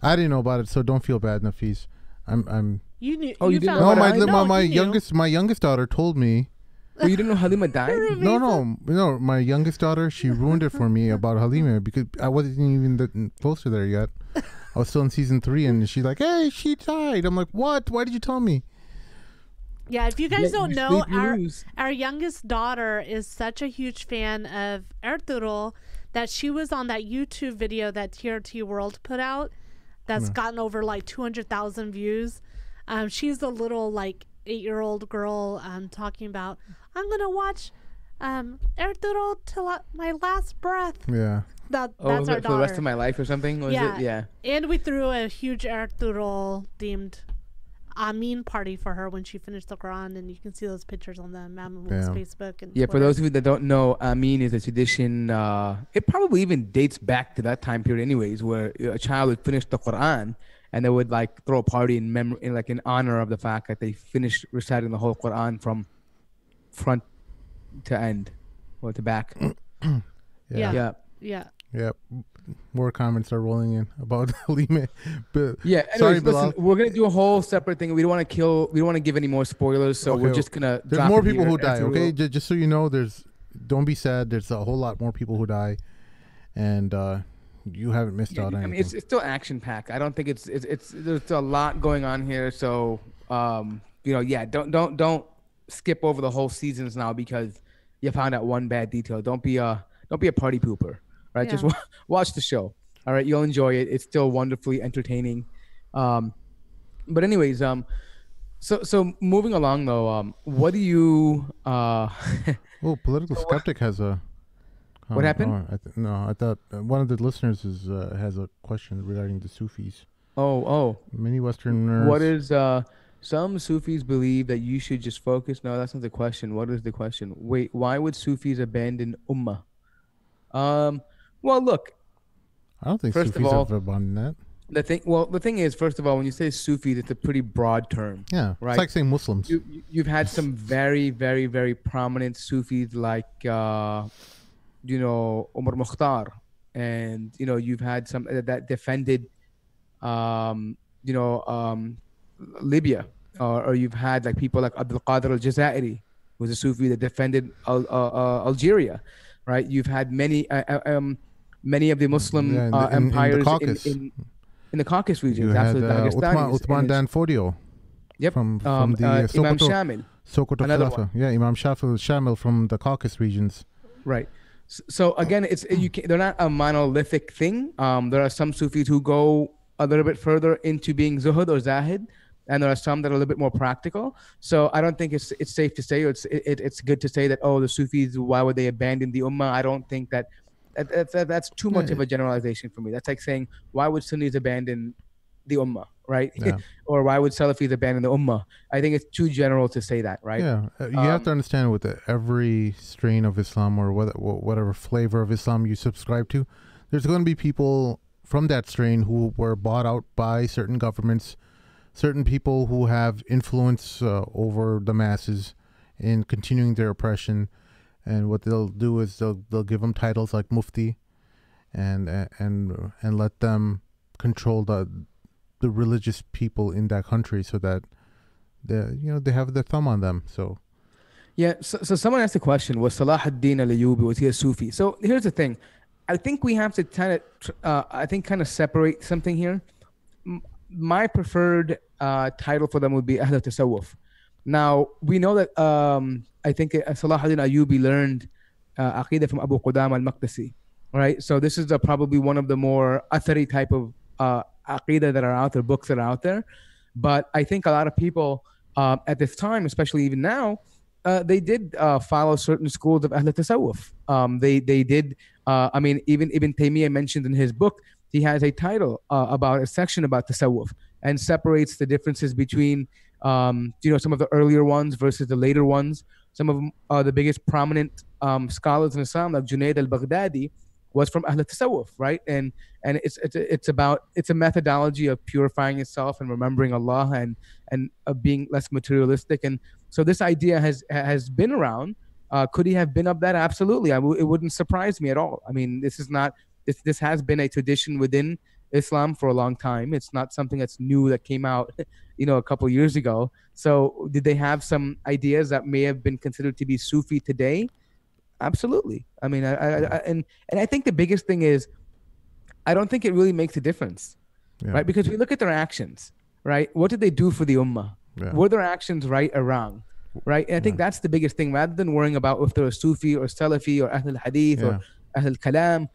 I didn't know about it, so don't feel bad, Nafis. I'm You knew. Oh, you didn't know no, about it? my youngest daughter told me. Well, you didn't know Halima died? No. My youngest daughter, she ruined it for me about Halima because I wasn't even close to there yet. I was still in season 3, and she's like, "Hey, she died." I'm like, "What? Why did you tell me?" Yeah, if you guys don't know, our youngest daughter is such a huge fan of Ertugrul that she was on that YouTube video that TRT World put out. That's gotten over like 200,000 views. She's the little like 8-year-old girl talking about, I'm going to watch Ertugrul till my last breath. Yeah. That's our daughter. For the rest of my life or something? Yeah. And we threw a huge Ertugrul themed Amin party for her when she finished the Quran, and you can see those pictures on the Mammoth's Facebook. And for those of you that don't know, Amin is a tradition. It probably even dates back to that time period, anyways, where a child would finish the Quran and they would like throw a party in honor of the fact that they finished reciting the whole Quran from front to end or to back. Yeah. More comments are rolling in about Halima. But anyways, sorry, listen, we're gonna do a whole separate thing. We don't want to give any more spoilers, so we're just gonna. There's more people who die. Okay, just so you know, don't be sad. There's a whole lot more people who die, and you haven't missed out on anything. I mean, it's still action packed. I don't think it's there's a lot going on here. So don't skip over the whole seasons now because you found out one bad detail. Don't be a party pooper. Right, just watch the show. All right, you'll enjoy it. It's still wonderfully entertaining. But anyways, so moving along though, what do you? Political Skeptic has a. What happened? I thought one of the listeners has a question regarding the Sufis. Oh. Many Westerners. What is some Sufis believe that you should just focus? No, that's not the question. What is the question? Wait, why would Sufis abandon Ummah? Well, look. I don't think Sufis have abandoned that. The thing is, first of all, when you say Sufis, it's a pretty broad term. Yeah, right? It's like saying Muslims. You've had some very, very, very prominent Sufis like, Umar Mukhtar, and you've had some that defended, Libya, or you've had like people like Abdul Qadir al-Jazairi, who was a Sufi that defended Algeria. Right, you've had many of the Muslim empires in the Caucasus region. You had Uthman Dan Fodio. Yep. From the Imam Shamil. Sokoto Khilafah. Yeah, Imam Shamil from the Caucasus regions. Right. So again, they're not a monolithic thing. There are some Sufis who go a little bit further into being Zuhud or Zahid, and there are some that are a little bit more practical. So I don't think it's safe to say, or it's good to say that, the Sufis, why would they abandon the Ummah? I don't think that's too much of a generalization for me. That's like saying, why would Sunnis abandon the Ummah, right? Yeah. Or why would Salafis abandon the Ummah? I think it's too general to say that, right? Yeah, you have to understand with every strain of Islam or whatever flavor of Islam you subscribe to, there's going to be people from that strain who were bought out by certain governments, certain people who have influence over the masses in continuing their oppression, and what they'll do is they'll give them titles like Mufti, and let them control the religious people in that country, so that they have their thumb on them. So so someone asked the question: was Salah ad-Din al-Ayyubi, was he a Sufi? So here's the thing: I think we have to kind of separate something here. My preferred title for them would be Ahl Tasawwuf. Now, we know that I think Salah ad-Din Ayyubi learned Aqidah from Abu Qudama al-Maqdisi, right? So this is probably one of the more athari type of Aqidah that are out there, books that are out there. But I think a lot of people at this time, especially even now, they did follow certain schools of Ahl Tasawwuf. They did, even Ibn Taymiyyah mentioned in his book, he has a title about a section about Tasawwuf. and separates the differences between some of the earlier ones versus the later ones. Some of them, the biggest prominent scholars in Islam, like Junaid al-Baghdadi, was from Ahl al-Tasawwuf, right? And it's a methodology of purifying yourself and remembering Allah and being less materialistic. And so this idea has been around. Could he have been of that? Absolutely. It wouldn't surprise me at all. I mean, this has been a tradition within Islam for a long time. It's not something that's new that came out, a couple of years ago. So did they have some ideas that may have been considered to be Sufi today? Absolutely. I mean, and I think the biggest thing is, I don't think it really makes a difference, right? Because we look at their actions, right? What did they do for the ummah? Yeah. Were their actions right or wrong? Right. And I think that's the biggest thing, rather than worrying about if they're a Sufi or Salafi or Ahl Hadith or Ahl Kalam.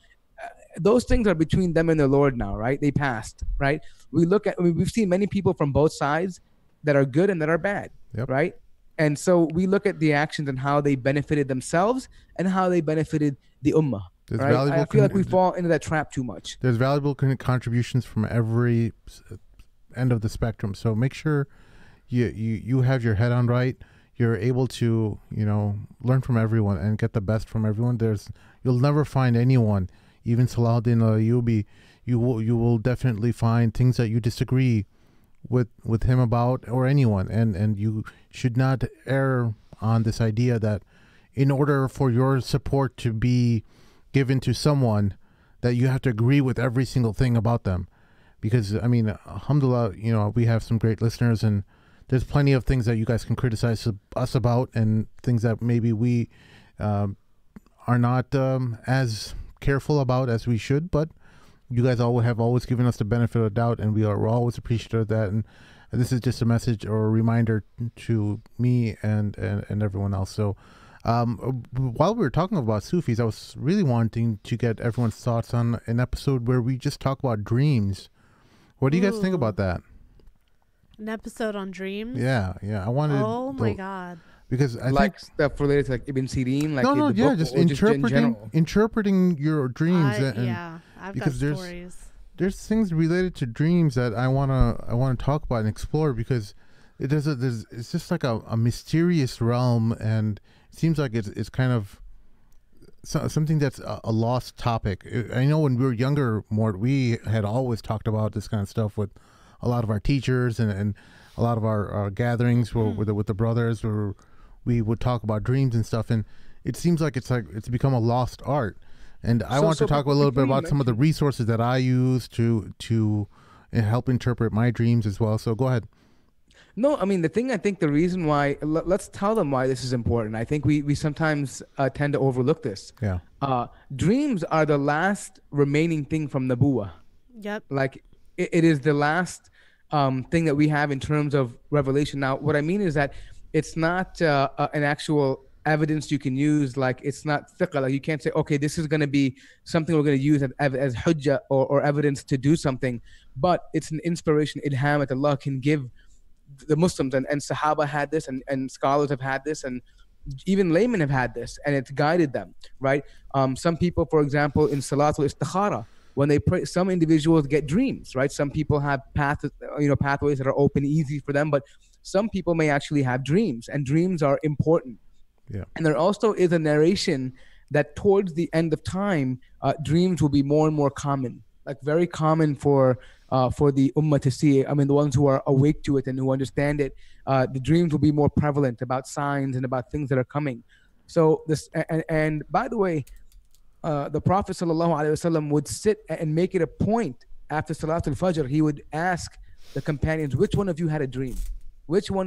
Those things are between them and their Lord now, right? They passed, right? We've seen many people from both sides that are good and that are bad, right? And so we look at the actions and how they benefited themselves and how they benefited the ummah. Right? I feel like we fall into that trap too much. There's valuable contributions from every end of the spectrum. So make sure you have your head on right. You're able to, learn from everyone and get the best from everyone. You'll never find anyone, even Salahuddin Ayyubi, you will definitely find things that you disagree with him about, or anyone, and you should not err on this idea that in order for your support to be given to someone, that you have to agree with every single thing about them. Because, I mean, alhamdulillah, we have some great listeners, and there's plenty of things that you guys can criticize us about, and things that maybe we are not as careful about as we should. But you guys have always given us the benefit of the doubt, and we're always appreciative of that. And this is just a message or a reminder to me and everyone else. So while we were talking about Sufis, I was really wanting to get everyone's thoughts on an episode where we just talk about dreams. What do you guys think about that? An episode on dreams? Yeah. I wanted. Oh my God! Because I think stuff related to like Ibn Sirin, like just interpreting your dreams. I've got stories. There's things related to dreams that I wanna talk about and explore, because it's just like a mysterious realm, and it seems like it's kind of something that's a lost topic. I know when we were younger, we had always talked about this kind of stuff with a lot of our teachers and a lot of our gatherings with the brothers, where we would talk about dreams and stuff, and it seems like it's become a lost art. And I want to talk a little bit about some of the resources that I use to help interpret my dreams as well. So go ahead. No, I mean, the reason why, let's tell them why this is important. I think we sometimes tend to overlook this. Yeah. Dreams are the last remaining thing from Nabuwah. Yep. Like it is the last thing that we have in terms of revelation. Now, what I mean is that it's not an actual evidence you can use. Like, it's not fiqh. Like, you can't say, okay, this is going to be something we're going to use as hujjah or evidence to do something. But it's an inspiration, ilham, that Allah can give the Muslims, and Sahaba had this, and scholars have had this, and even laymen have had this, and it's guided them, right? Some people, for example, in Salatul Istikhara, when they pray, some individuals get dreams, right? Some people have pathways that are open, easy for them, but some people may actually have dreams, and dreams are important. Yeah. And there also is a narration that towards the end of time, dreams will be more and more common, like very common for the ummah to see. I mean, the ones who are awake to it and who understand it, the dreams will be more prevalent about signs and about things that are coming. So this, and by the way, the Prophet ﷺ would sit and make it a point after Salatul Fajr. He would ask the companions, which one of you had a dream?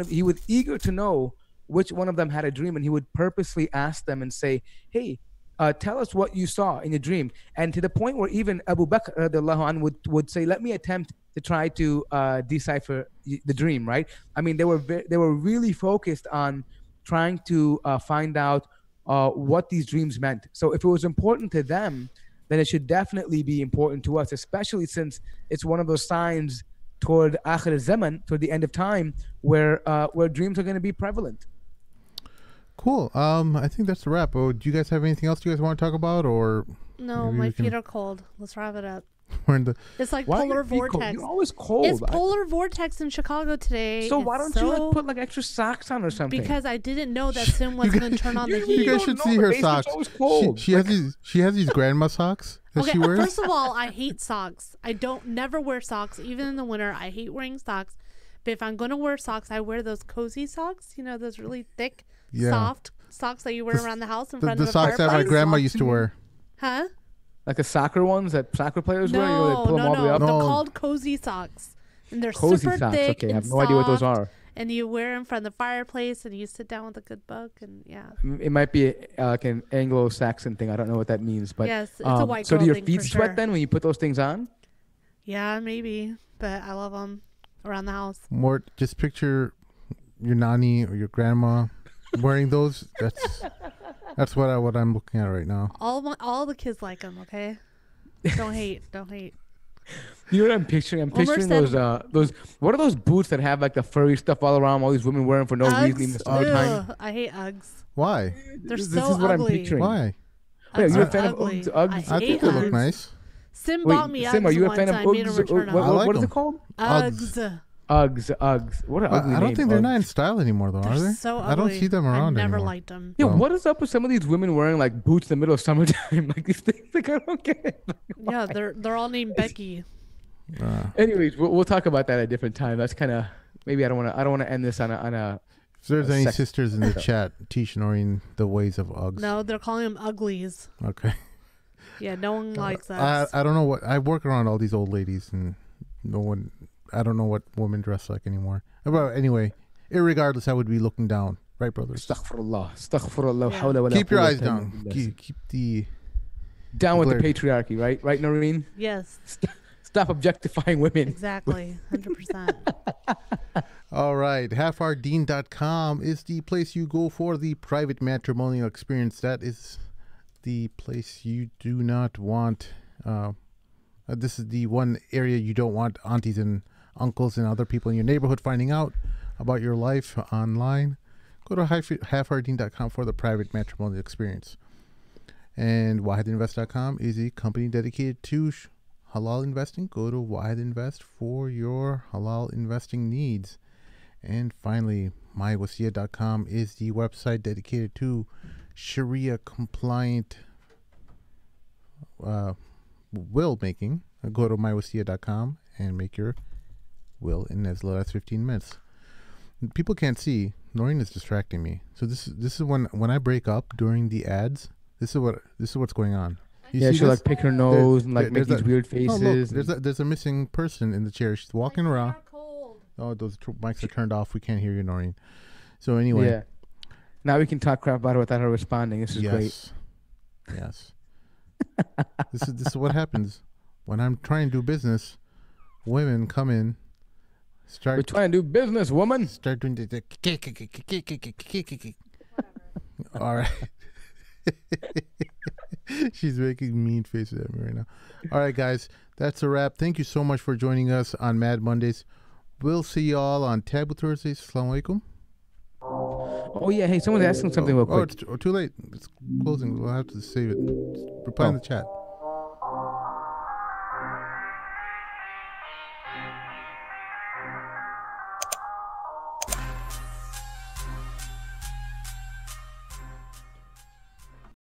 He was eager to know which one of them had a dream, and he would purposely ask them and say, hey, tell us what you saw in your dream. And to the point where even Abu Bakr radiallahu anhu would say, let me attempt to try to decipher the dream, right? I mean, they were really focused on trying to find out what these dreams meant. So if it was important to them, then it should definitely be important to us, especially since it's one of those signs toward akhir zaman, toward the end of time, where dreams are going to be prevalent. Cool. I think that's a wrap. Oh, do you guys have anything else you guys want to talk about, or? No, my feet are cold. Let's wrap it up. We're in the. It's like Why polar are your feet cold? vortex. You're always cold. It's polar vortex in Chicago today. So why don't you like put like extra socks on or something? Because I didn't know that Sim was going to turn on the heat. You guys should see her socks. She has these grandma socks that she wears. First of all, I hate socks. I don't never wear socks, even in the winter. I hate wearing socks. But if I'm going to wear socks, I wear those cozy socks. You know, those really thick, soft socks that you wear around the house in front of the fireplace. The socks that my grandma used to wear. Huh? Like the soccer ones that soccer players wear? You know, they pull them all the way up? They're called cozy socks. And they're cozy super socks. thick Okay, I and have no idea what those are. And you wear them in front of the fireplace and you sit down with a good book and It might be like an Anglo-Saxon thing. I don't know what that means. But yes, it's a white girl So do your thing feet for sweat sure. then when you put those things on? Yeah, maybe. But I love them around the house. More, just picture your nanny or your grandma wearing those. That's what I'm looking at right now. All the kids like them. Okay, don't hate. You know what I'm picturing? I'm picturing those. What are those boots that have like the furry stuff all around? All these women wearing for no reason in the summertime. I hate Uggs. Why? They're This so is what ugly. I'm picturing. Why? Wait, you're a fan ugly. of Uggs? I think they look nice. Sim bought me Uggs Sim, are you a fan of once. I made him Uggs? return them. What is it called? Uggs. Uggs. What an ugly name. I don't think they're Uggs. not in style anymore, though, are they? So ugly. I don't see them around I never anymore. liked them. Yeah, what is up with some of these women wearing like boots in the middle of summertime? Like these things, like I don't get it. Yeah, they're all named Becky. Anyways, we'll talk about that at a different time. That's kind of maybe I don't want to end this on a. If there's any sisters in the chat, teach Noreen the ways of Uggs. No, they're calling them uglies. Okay. Yeah, no one likes that. I don't know what I work around all these old ladies and I don't know what women dress like anymore. But anyway, irregardless, I would be looking down, right, brothers? Astaghfirullah. Keep your eyes down. Keep the down with the patriarchy, right? Right, Noreen? Yes. Stop objectifying women. Exactly. 100%. All right. halfrdeen.com is the place you go for the private matrimonial experience. That is the place you do not want. This is the one area you don't want aunties and uncles and other people in your neighborhood finding out about your life online. Go to halfrdeen.com for the private matrimonial experience. And wahidinvest.com is a company dedicated to halal investing. Go to Wahid Invest for your halal investing needs. And finally, mywasiya.com is the website dedicated to Sharia compliant will making. Go to mywasiya.com and make your will in as little as 15 minutes. People can't see. Noreen is distracting me. So this is when I break up during the ads. This is what's going on. She'll like pick her nose and like make these weird faces. Oh, look, there's a missing person in the chair. She's walking around. Oh, those mics are turned off. We can't hear you, Noreen. So anyway. Yeah. Now we can talk crap about her without her responding. This is great. Yes. This is what happens when I'm trying to do business. Women come in. We're trying to do business, woman. Start doing the all right. She's making mean faces at me right now. All right, guys, that's a wrap. Thank you so much for joining us on Mad Mondays. We'll see you all on Taboo Thursdays. Assalamu alaikum. Oh yeah, hey, someone's asking something real quick. Oh, it's too late. It's closing. We'll have to save it. Reply in the chat.